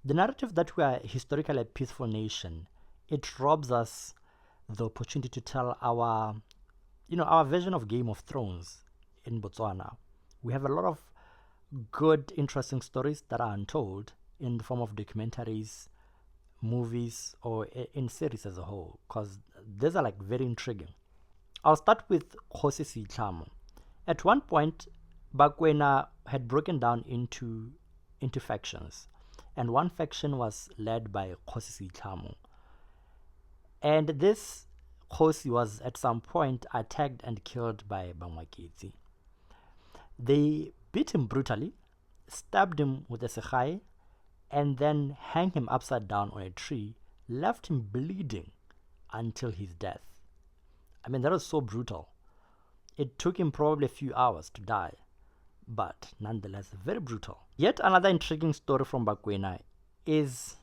The narrative that we are historically a peaceful nation, it robs us the opportunity to tell our version of Game of Thrones in Botswana. We have a lot of good, interesting stories that are untold in the form of documentaries, movies, or in series as a whole, because these are like very intriguing. I'll start with Kgosi Seitlhamo. At one point, Bakwena had broken down into factions, and one faction was led by Kgosi Seitlhamo. And this Kgosi was at some point attacked and killed by Bangwaketsi. They beat him brutally, stabbed him with a Sechele, and then hanged him upside down on a tree, left him bleeding until his death. I mean, that was so brutal. It took him probably a few hours to die, but nonetheless, very brutal. Yet another intriguing story from Bakwena is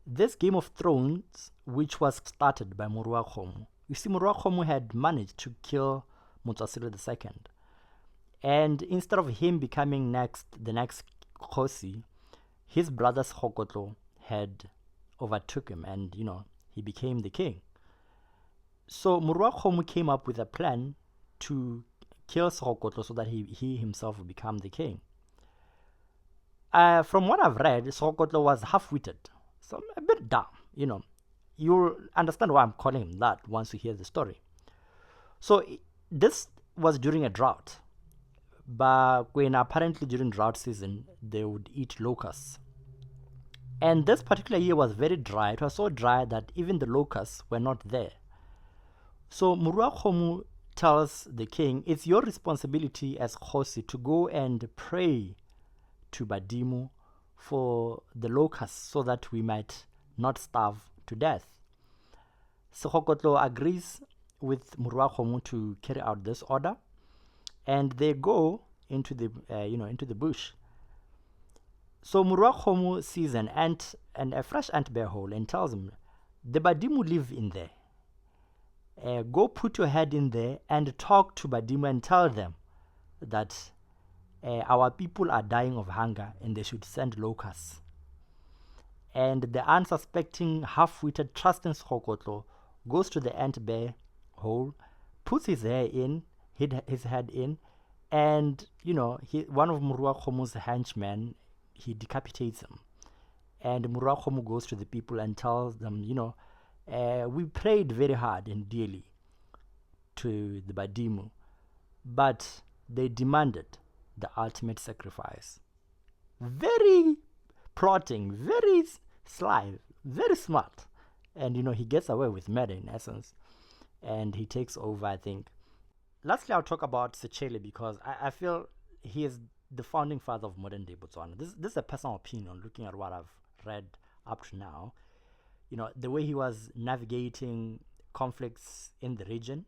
this Game of Thrones, which was started by Moruakgomo. You see, Moruakgomo had managed to kill Motsoaledi II. And instead of him becoming the next Kgosi, his brother Segokotlo had overtook him, and he became the king. So Moruakgomo came up with a plan to kill Segokotlo so that he himself would become the king. From what I've read, Segokotlo was half-witted, so a bit dumb. You'll understand why I'm calling him that once you hear the story. So this was during a drought, but when apparently during drought season they would eat locusts. And this particular year was very dry. It was so dry that even the locusts were not there. So Moruakgomo tells the king, it's your responsibility as Kgosi to go and pray to Badimo for the locusts so that we might not starve to death. Segokotlo agrees with Moruakgomo to carry out this order, and they go into the bush. So Moruakgomo sees an ant and a fresh ant bear hole and tells him, the Badimo live in there. Go put your head in there and talk to Badimo and tell them that our people are dying of hunger and they should send locusts. And the unsuspecting, half-witted, trusting Segokotlo goes to the ant bear hole, puts his head in, and one of Moruakgomo's henchmen, he decapitates him. And Moruakgomo goes to the people and tells them, we prayed very hard and dearly to the Badimo, but they demanded the ultimate sacrifice. Very plotting, very sly, very smart. And he gets away with murder in essence. And he takes over, I think. Lastly, I'll talk about Sechele because I feel he is the founding father of modern day Botswana. This is a personal opinion looking at what I've read up to now. The way he was navigating conflicts in the region,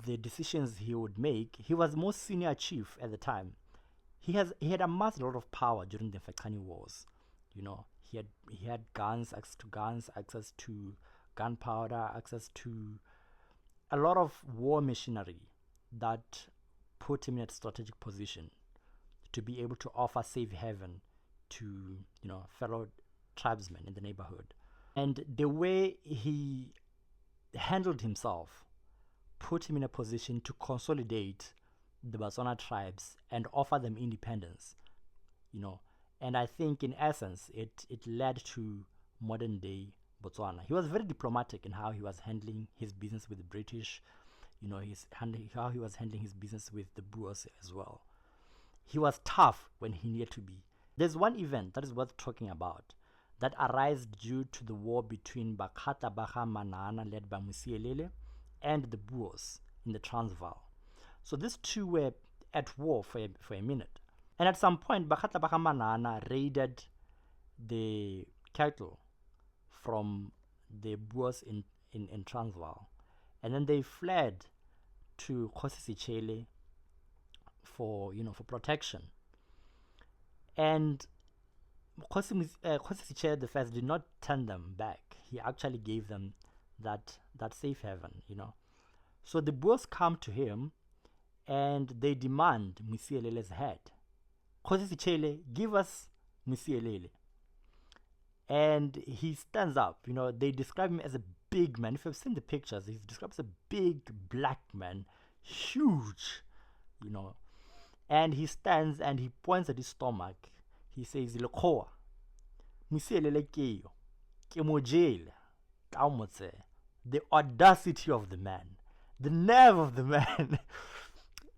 the decisions he would make. He was the most senior chief at the time. He had amassed a lot of power during the Mfecane Wars. He had guns, access to gunpowder, access to a lot of war machinery that put him in a strategic position to be able to offer safe haven to fellow tribesmen in the neighborhood. And the way he handled himself put him in a position to consolidate the Batswana tribes and offer them independence. And I think in essence it led to modern day Botswana. He was very diplomatic in how he was handling his business with the British, how he was handling his business with the Boers as well. He was tough when he needed to be. There's one event that is worth talking about that arose due to the war between Bakata Baha Manana, led by Musielele, and the Boers in the Transvaal. So these two were at war for a minute. And at some point, Bakata Baha Manana raided the cattle from the Boers in Transvaal. And then they fled to Kgosi Seitlhamo for protection. And Kgosi Seitlhamo I did not turn them back. He actually gave them that safe haven, So the Boers come to him and they demand Musielele's head. Kgosi Seitlhamo, give us Musielele. and he stands up. They describe him as a big man. If you've seen the pictures, he's described as a big black man, huge, you know. And he stands and he points at his stomach. He says, "Lekgowa, musielele ke yo, ke mo jele, ka motse." The audacity of the man, the nerve of the man.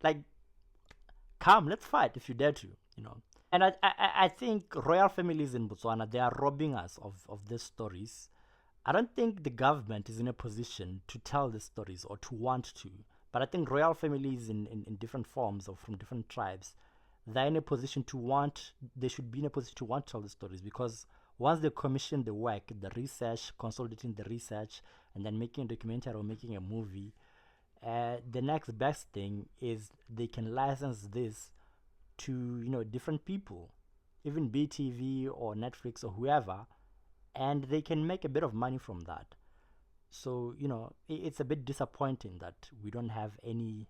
Like, come, let's fight if you dare to. And I think royal families in Botswana, they are robbing us of these stories. I don't think the government is in a position to tell the stories or to want to. But I think royal families in different forms or from different tribes, they're in a position to want, they should be in a position to want to tell the stories, because once they commission the work, the research, consolidating the research, and then making a documentary or making a movie, the next best thing is they can license this to different people, even BTV or Netflix or whoever, and they can make a bit of money from that. So it's a bit disappointing that we don't have any